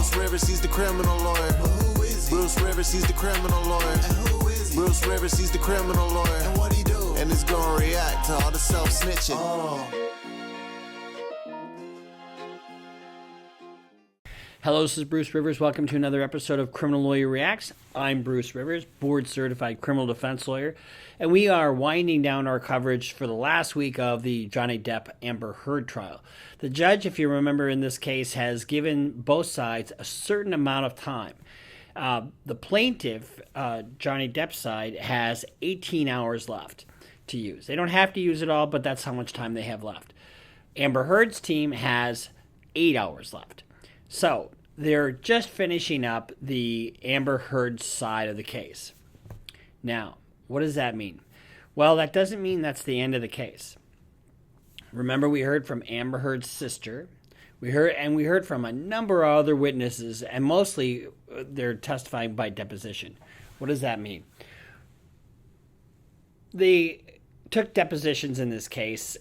Bruce Rivers, he's the criminal lawyer. Who is he? Bruce Rivers, he's the criminal lawyer. And who is he? Bruce Rivers, he's the criminal lawyer. And what he do? And he's gonna react to all the self-snitching. Hello, this is Bruce Rivers. Welcome to another episode of Criminal Lawyer Reacts. I'm Bruce Rivers, board-certified criminal defense lawyer, and we are winding down our coverage for the last week of the Johnny Depp Amber Heard trial. The judge, if you remember in this case, has given both sides a certain amount of time. The plaintiff, Johnny Depp's side, has 18 hours left to use. They don't have to use it all, but that's how much time they have left. Amber Heard's team has 8 hours left. So, they're just finishing up the Amber Heard side of the case. Now, what does that mean? Well, that doesn't mean that's the end of the case. Remember, we heard from Amber Heard's sister. We heard from a number of other witnesses, and mostly they're testifying by deposition. What does that mean? They took depositions in this case,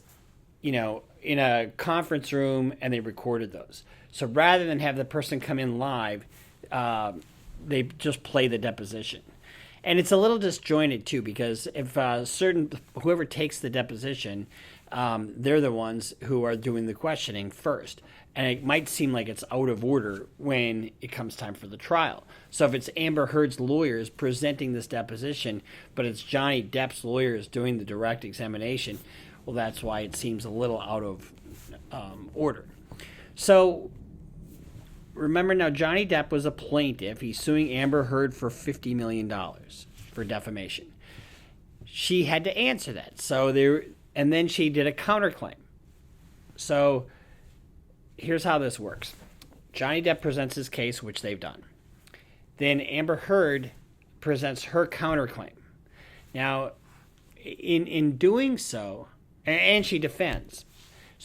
in a conference room, and they recorded those. So rather than have the person come in live, they just play the deposition. And it's a little disjointed, too, because if whoever takes the deposition, they're the ones who are doing the questioning first. And it might seem like it's out of order when it comes time for the trial. So if it's Amber Heard's lawyers presenting this deposition, but it's Johnny Depp's lawyers doing the direct examination, well, that's why it seems a little out of order. So remember now, Johnny Depp was a plaintiff. He's suing Amber Heard for $50 million for defamation. She had to answer that. And then she did a counterclaim. So here's how this works. Johnny Depp presents his case, which they've done. Then Amber Heard presents her counterclaim. Now, in doing so, and she defends.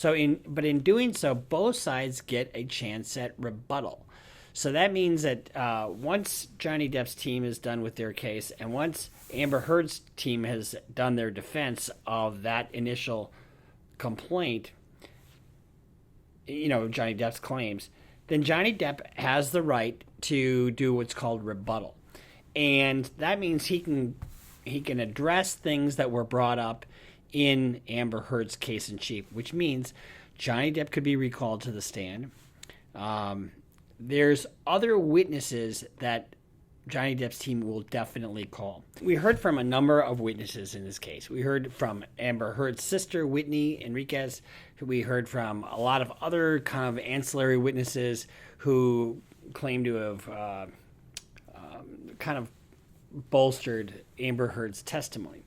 But in doing so, both sides get a chance at rebuttal. So that means that once Johnny Depp's team is done with their case, and once Amber Heard's team has done their defense of that initial complaint, Johnny Depp's claims, then Johnny Depp has the right to do what's called rebuttal. And that means he can address things that were brought up in Amber Heard's case in chief, which means Johnny Depp could be recalled to the stand. There's other witnesses that Johnny Depp's team will definitely call. We heard from a number of witnesses in this case. We heard from Amber Heard's sister, Whitney Enriquez. We heard from a lot of other kind of ancillary witnesses who claim to have kind of bolstered Amber Heard's testimony.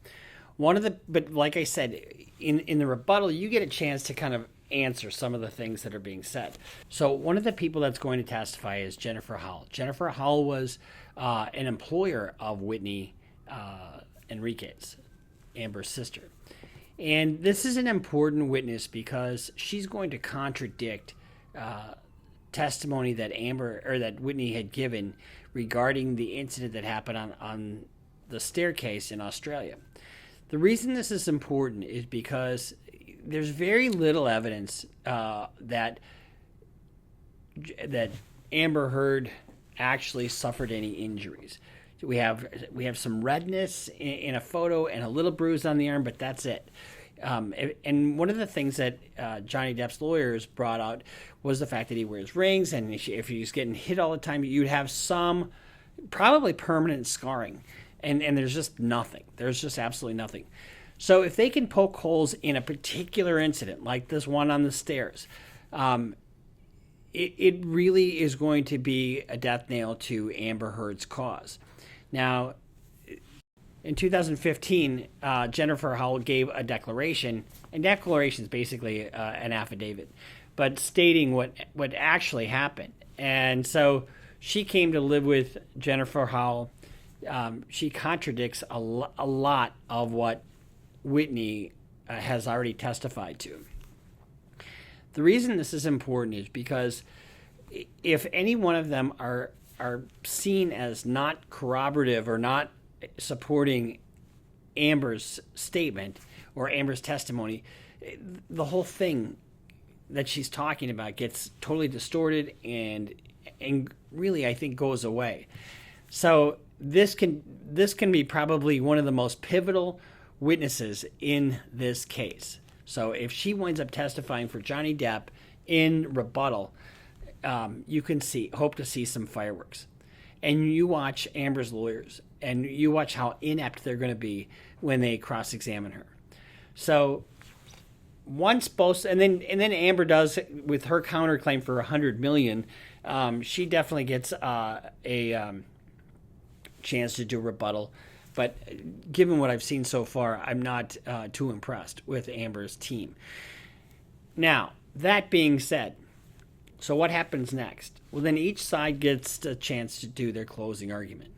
But like I said, in the rebuttal, you get a chance to kind of answer some of the things that are being said. So one of the people that's going to testify is Jennifer Howell. Jennifer Howell was an employer of Whitney Enriquez, Amber's sister. And this is an important witness because she's going to contradict testimony that Whitney had given regarding the incident that happened on the staircase in Australia. The reason this is important is because there's very little evidence that Amber Heard actually suffered any injuries. We have some redness in a photo and a little bruise on the arm, but that's it. And one of the things that Johnny Depp's lawyers brought out was the fact that he wears rings, and if he's getting hit all the time, you'd have some probably permanent scarring. And there's just nothing. There's just absolutely nothing. So if they can poke holes in a particular incident, like this one on the stairs, it really is going to be a death nail to Amber Heard's cause. Now, in 2015, Jennifer Howell gave a declaration, and declaration is basically an affidavit, but stating what actually happened. And so she came to live with Jennifer Howell. She contradicts a lot of what Whitney has already testified to. The reason this is important is because if any one of them are seen as not corroborative or not supporting Amber's statement or Amber's testimony, the whole thing that she's talking about gets totally distorted, and and really, I think, goes away. So this can be probably one of the most pivotal witnesses in this case. So if she winds up testifying for Johnny Depp in rebuttal, you can hope to see some fireworks. And you watch Amber's lawyers, and you watch how inept they're going to be when they cross-examine her. So once both, and then Amber does with her counterclaim for $100 million. She definitely gets a chance to do rebuttal. But given what I've seen so far, I'm not too impressed with Amber's team. Now, that being said, so what happens next? Well, then each side gets a chance to do their closing argument.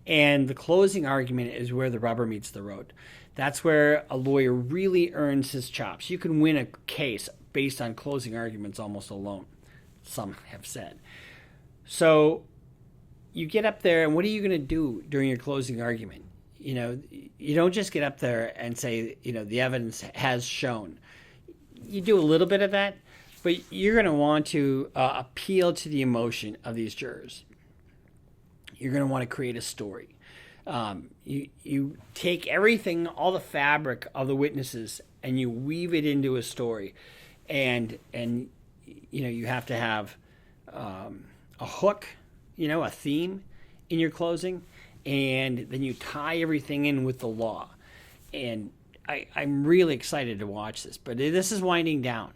And the closing argument is where the rubber meets the road. That's where a lawyer really earns his chops. You can win a case based on closing arguments almost alone, some have said. So you get up there, and what are you going to do during your closing argument? You don't just get up there and say, the evidence has shown. You do a little bit of that, but you're going to want to appeal to the emotion of these jurors. You're going to want to create a story. You take everything, all the fabric of the witnesses, and you weave it into a story, and you have to have a hook, a theme in your closing, and then you tie everything in with the law. And I'm really excited to watch this, but this is winding down.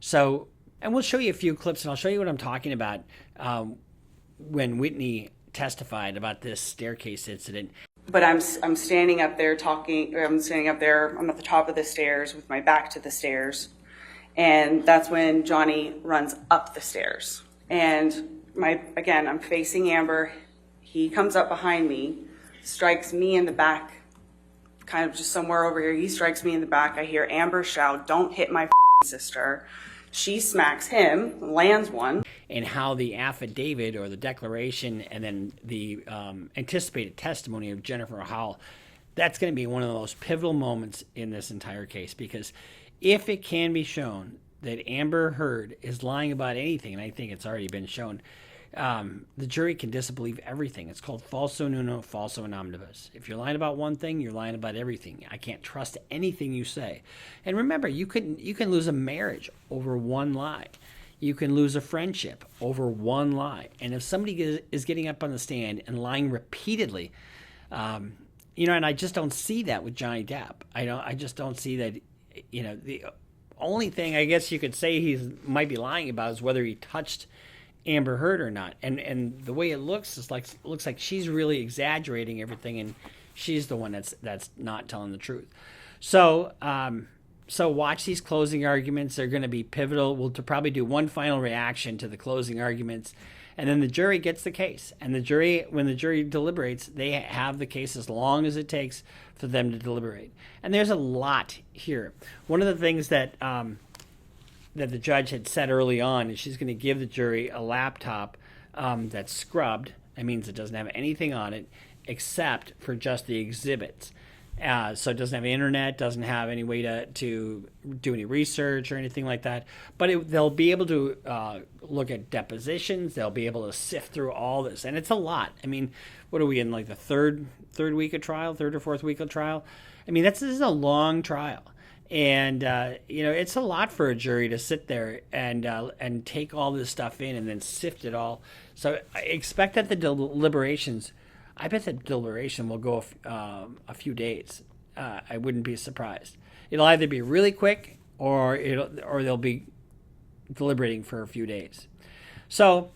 So, and we'll show you a few clips, and I'll show you what I'm talking about when Whitney testified about this staircase incident. But I'm standing up there talking. I'm standing up there. I'm at the top of the stairs with my back to the stairs, and that's when Johnny runs up the stairs. And I'm facing Amber. He comes up behind me, strikes me in the back, kind of just somewhere over here. He strikes me in the back. I hear Amber shout, "Don't hit my sister." She smacks him, lands one. And how the affidavit or the declaration and then the anticipated testimony of Jennifer Howell, that's going to be one of the most pivotal moments in this entire case. Because if it can be shown that Amber Heard is lying about anything, and I think it's already been shown, the jury can disbelieve everything. It's called falso nuno, falso in omnibus. If you're lying about one thing, you're lying about everything. I can't trust anything you say. And remember, you can lose a marriage over one lie. You can lose a friendship over one lie. And if somebody is getting up on the stand and lying repeatedly, and I just don't see that with Johnny Depp. I just don't see that. The only thing I guess you could say he might be lying about is whether he touched Amber Heard or not. And the way it looks looks like she's really exaggerating everything, and she's the one that's not telling the truth. So watch these closing arguments. They're going to be pivotal. We'll probably do one final reaction to the closing arguments, and then the jury gets the case. And when the jury deliberates, they have the case as long as it takes for them to deliberate. And there's a lot here. One of the things that the judge had said early on is she's going to give the jury a laptop that's scrubbed. That means it doesn't have anything on it except for just the exhibits. So it doesn't have internet, doesn't have any way to do any research or anything like that. But they'll be able to look at depositions. They'll be able to sift through all this. And it's a lot. I mean, what are we in, like the third week of trial, third or fourth week of trial? I mean, this is a long trial. And, it's a lot for a jury to sit there and take all this stuff in and then sift it all. So I expect that the deliberations, I bet the deliberation will go a few days. I wouldn't be surprised. It'll either be really quick or they'll be deliberating for a few days. So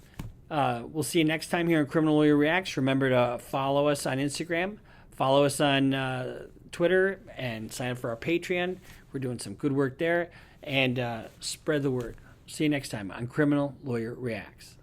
we'll see you next time here on Criminal Lawyer Reacts. Remember to follow us on Instagram, follow us on Twitter, and sign up for our Patreon. We're doing some good work there, and spread the word. See you next time on Criminal Lawyer Reacts.